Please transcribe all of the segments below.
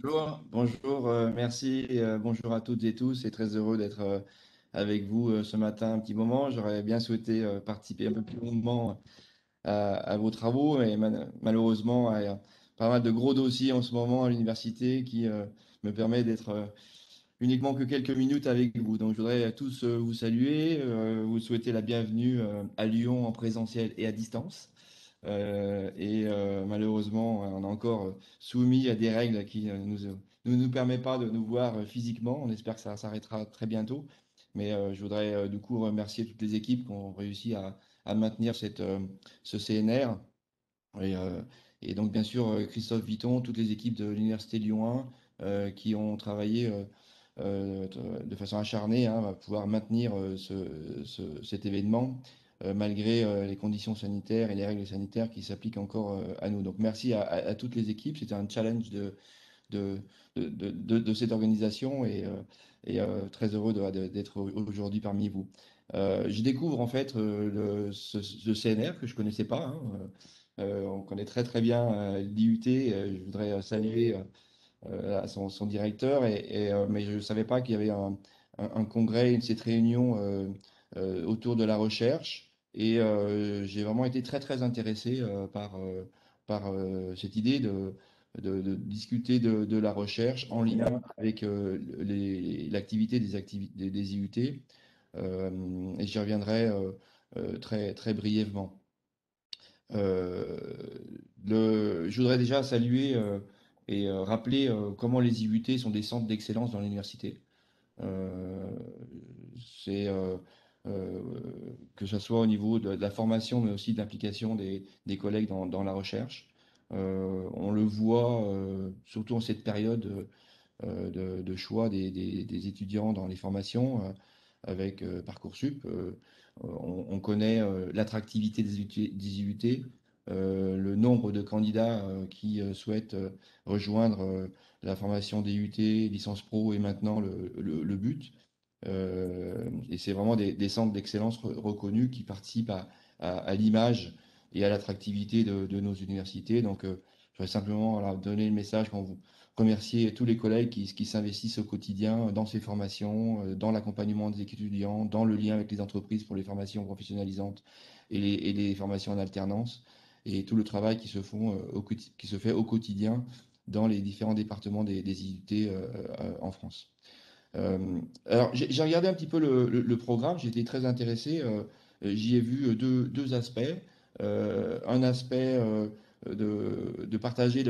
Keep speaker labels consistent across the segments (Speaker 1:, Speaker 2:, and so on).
Speaker 1: Bonjour, bonjour, merci, bonjour à toutes et tous, et très heureux d'être avec vous ce matin un petit moment. J'aurais bien souhaité participer un peu plus longuement à vos travaux, mais malheureusement, il y a pas mal de gros dossiers en ce moment à l'université qui me permet d'être uniquement que quelques minutes avec vous. Donc je voudrais tous vous saluer, vous souhaiter la bienvenue à Lyon en présentiel et à distance. Malheureusement, on est encore soumis à des règles qui ne nous permettent pas de nous voir physiquement. On espère que ça s'arrêtera très bientôt. Mais je voudrais du coup remercier toutes les équipes qui ont réussi à maintenir ce CNR. Et, euh, et donc, bien sûr, Christophe Viton, toutes les équipes de l'Université Lyon 1 qui ont travaillé de façon acharnée, hein, à pouvoir maintenir cet événement malgré les conditions sanitaires et les règles sanitaires qui s'appliquent encore à nous. Donc, merci à toutes les équipes. C'était un challenge de, de cette organisation très heureux d'être aujourd'hui parmi vous. Je découvre en fait ce CNR que je connaissais pas, hein. On connaît très très bien l'IUT. Je voudrais saluer son directeur, mais je ne savais pas qu'il y avait un congrès, cette réunion autour de la recherche. J'ai vraiment été très très intéressé par cette idée de discuter de la recherche en lien avec l'activité des IUT. Et j'y reviendrai très, très brièvement. Euh, je voudrais déjà saluer et rappeler comment les IUT sont des centres d'excellence dans l'université. Euh, c'est euh, que ce soit au niveau de la formation, mais aussi de l'implication des collègues dans la recherche. On le voit surtout en cette période de choix des étudiants dans les formations avec Parcoursup. On connaît l'attractivité des IUT, le nombre de candidats qui souhaitent rejoindre la formation des UT, licence pro et maintenant le but. Et c'est vraiment des centres d'excellence reconnus qui participent à l'image et à l'attractivité de nos universités. Donc, je voudrais simplement voilà, donner le message quand vous remercier tous les collègues qui s'investissent au quotidien dans ces formations, dans l'accompagnement des étudiants, dans le lien avec les entreprises pour les formations professionnalisantes et les formations en alternance, et tout le travail qui se fait au quotidien dans les différents départements des IUT en France. Alors, j'ai regardé un petit peu le programme, j'ai été très intéressé. J'y ai vu deux aspects. Un aspect de partager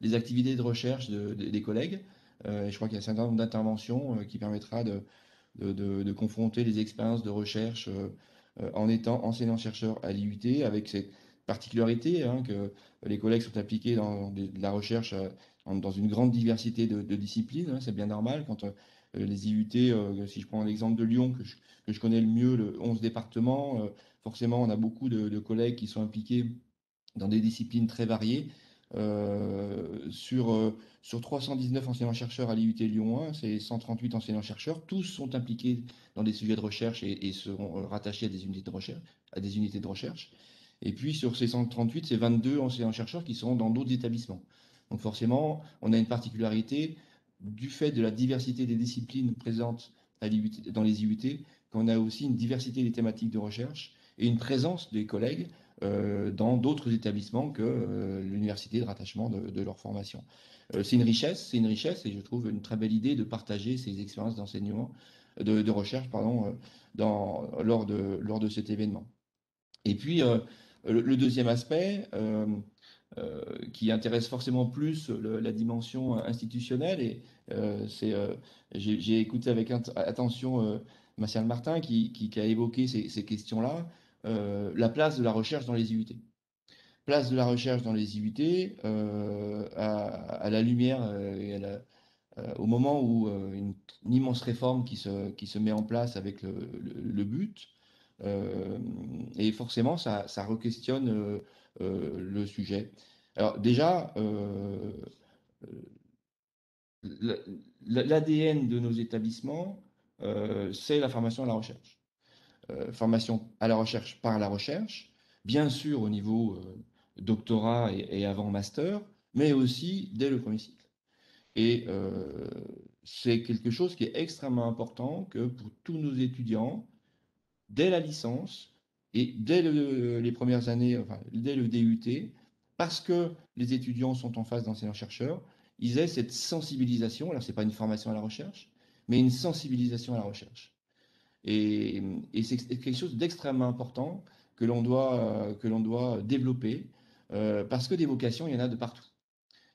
Speaker 1: les activités de recherche des collègues. Et je crois qu'il y a un certain nombre d'interventions qui permettra de confronter les expériences de recherche en étant enseignant-chercheur à l'IUT, avec cette particularité hein, que les collègues sont impliqués dans de la recherche dans une grande diversité de disciplines, hein. C'est bien normal quand les IUT, si je prends l'exemple de Lyon, que je connais le mieux, le 11 départements, forcément on a beaucoup de collègues qui sont impliqués dans des disciplines très variées. Sur 319 enseignants-chercheurs à l'IUT Lyon 1, c'est 138 enseignants-chercheurs. Tous sont impliqués dans des sujets de recherche et seront rattachés à des unités de recherche, à des unités de recherche. Et puis sur ces 138, c'est 22 enseignants-chercheurs qui seront dans d'autres établissements. Donc forcément, on a une particularité du fait de la diversité des disciplines présentes dans les IUT, qu'on a aussi une diversité des thématiques de recherche et une présence des collègues dans d'autres établissements que l'université de rattachement de leur formation. C'est une richesse et je trouve une très belle idée de partager ces expériences d'enseignement, de recherche, pardon, lors de cet événement. Et puis, le deuxième aspect, qui intéresse forcément plus la dimension institutionnelle, j'ai écouté avec attention Martial Martin qui a évoqué ces questions-là, la place de la recherche dans les IUT. Place de la recherche dans les IUT à la lumière et au moment où une immense réforme qui se met en place avec le but. euh, et forcément, ça re-questionne le sujet. Alors déjà, la- l'ADN de nos établissements, c'est la formation à la recherche. Formation à la recherche par la recherche, bien sûr au niveau doctorat et avant master, mais aussi dès le premier cycle. Et c'est quelque chose qui est extrêmement important que pour tous nos étudiants, dès la licence et dès les premières années, enfin, dès le DUT, parce que les étudiants sont en face d'enseignants-chercheurs, ils aient cette sensibilisation. Alors, ce n'est pas une formation à la recherche, mais une sensibilisation à la recherche. Et, et c'est quelque chose d'extrêmement important que l'on doit développer, parce que des vocations, il y en a de partout.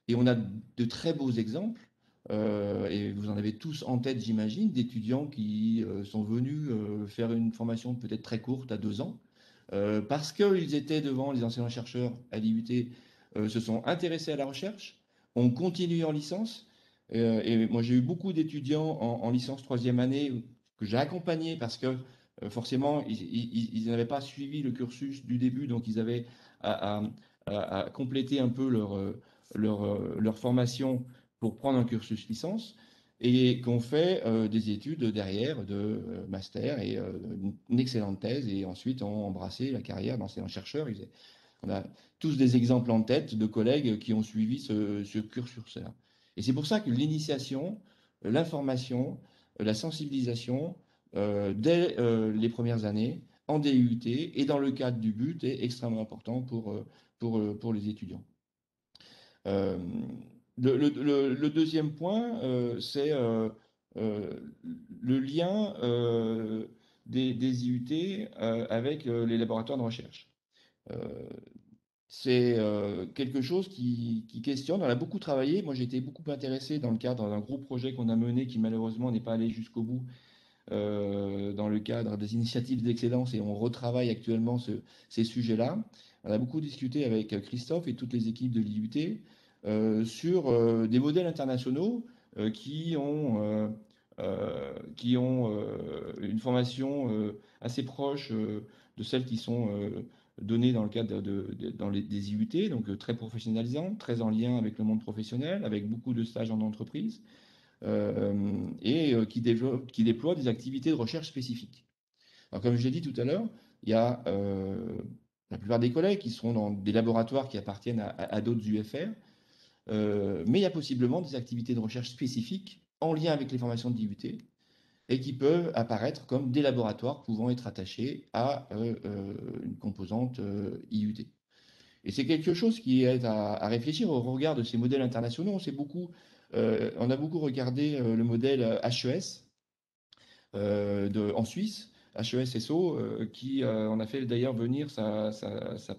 Speaker 1: Et on a de très beaux exemples, et vous en avez tous en tête, j'imagine, d'étudiants qui sont venus faire une formation peut-être très courte, à 2 ans, parce qu'ils étaient devant les enseignants-chercheurs à l'IUT, se sont intéressés à la recherche, ont continué en licence. Et moi, j'ai eu beaucoup d'étudiants en licence troisième année que j'ai accompagnés parce que forcément, ils n'avaient pas suivi le cursus du début, donc ils avaient à, à compléter un peu leur formation pour prendre un cursus licence et qu'on fait des études derrière de master et une excellente thèse et ensuite ont embrassé la carrière d'enseignant-chercheur. On a tous des exemples en tête de collègues qui ont suivi ce cursus-là. Et c'est pour ça que l'initiation, l'information, la sensibilisation dès les premières années en DUT et dans le cadre du but est extrêmement important pour les étudiants. Euh, le deuxième point, c'est euh, le lien des IUT avec les laboratoires de recherche. Euh, c'est quelque chose qui questionne. On a beaucoup travaillé. Moi, j'ai été beaucoup intéressé dans le cadre d'un gros projet qu'on a mené qui malheureusement n'est pas allé jusqu'au bout dans le cadre des initiatives d'excellence et on retravaille actuellement ces sujets-là. On a beaucoup discuté avec Christophe et toutes les équipes de l'IUT sur des modèles internationaux qui ont une formation assez proche de celles qui sont données dans le cadre des IUT, donc très professionnalisants, très en lien avec le monde professionnel, avec beaucoup de stages en entreprise et qui déploie des activités de recherche spécifiques. Alors, comme je l'ai dit tout à l'heure, il y a la plupart des collègues qui seront dans des laboratoires qui appartiennent à d'autres UFR, mais il y a possiblement des activités de recherche spécifiques en lien avec les formations de DUT et qui peuvent apparaître comme des laboratoires pouvant être attachés à une composante IUT. Et c'est quelque chose qui est à réfléchir au regard de ces modèles internationaux. On a beaucoup regardé le modèle HES en Suisse, HES-SO, qui on a fait d'ailleurs venir sa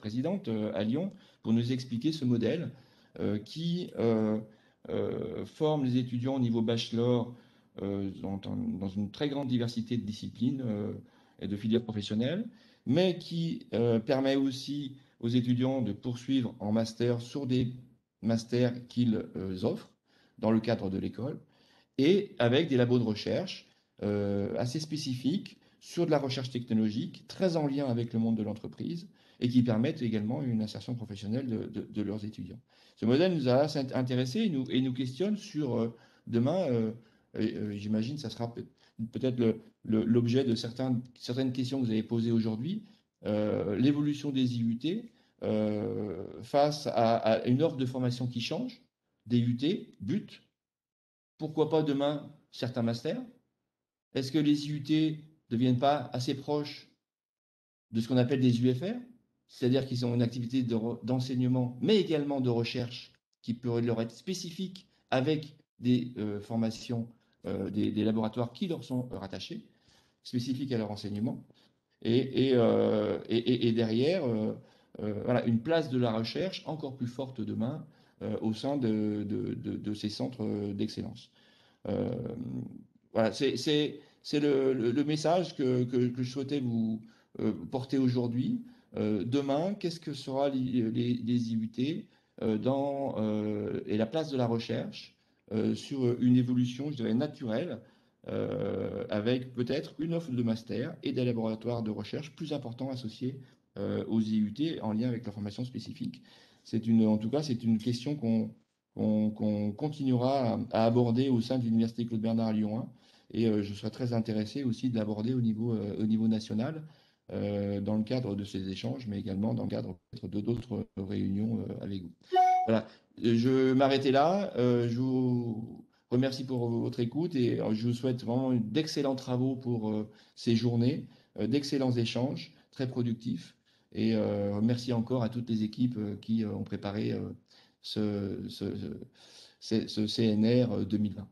Speaker 1: présidente à Lyon pour nous expliquer ce modèle qui forme les étudiants au niveau bachelor dans une très grande diversité de disciplines et de filières professionnelles, mais qui permet aussi aux étudiants de poursuivre en master sur des masters qu'ils offrent dans le cadre de l'école et avec des labos de recherche assez spécifiques sur de la recherche technologique, très en lien avec le monde de l'entreprise et qui permettent également une insertion professionnelle de leurs étudiants. Ce modèle nous a intéressés et nous questionne sur demain, j'imagine, ça sera peut-être l'objet de certaines questions que vous avez posées aujourd'hui, l'évolution des IUT face à une offre de formation qui change, des UT, but, pourquoi pas demain certains masters? Est-ce que les IUT ne deviennent pas assez proches de ce qu'on appelle des UFR? C'est-à-dire qu'ils ont une activité d'enseignement, mais également de recherche qui pourrait leur être spécifique avec des formations, des laboratoires qui leur sont rattachés, spécifiques à leur enseignement. Et derrière, voilà, une place de la recherche encore plus forte demain au sein de ces centres d'excellence. Euh, voilà, c'est le message que je souhaitais vous porter aujourd'hui. Demain, qu'est-ce que sera les IUT et la place de la recherche sur une évolution, je dirais, naturelle, avec peut-être une offre de master et des laboratoires de recherche plus importants associés aux IUT en lien avec la formation spécifique. En tout cas, c'est une question qu'on continuera à aborder au sein de l'Université Claude Bernard à Lyon 1. Et je serais très intéressé aussi de l'aborder au niveau national dans le cadre de ces échanges, mais également dans le cadre peut-être de d'autres réunions avec vous. Voilà, je m'arrêtais là. Je vous remercie pour votre écoute et je vous souhaite vraiment d'excellents travaux pour ces journées, d'excellents échanges, très productifs. Et merci encore à toutes les équipes qui ont préparé ce CNR 2020.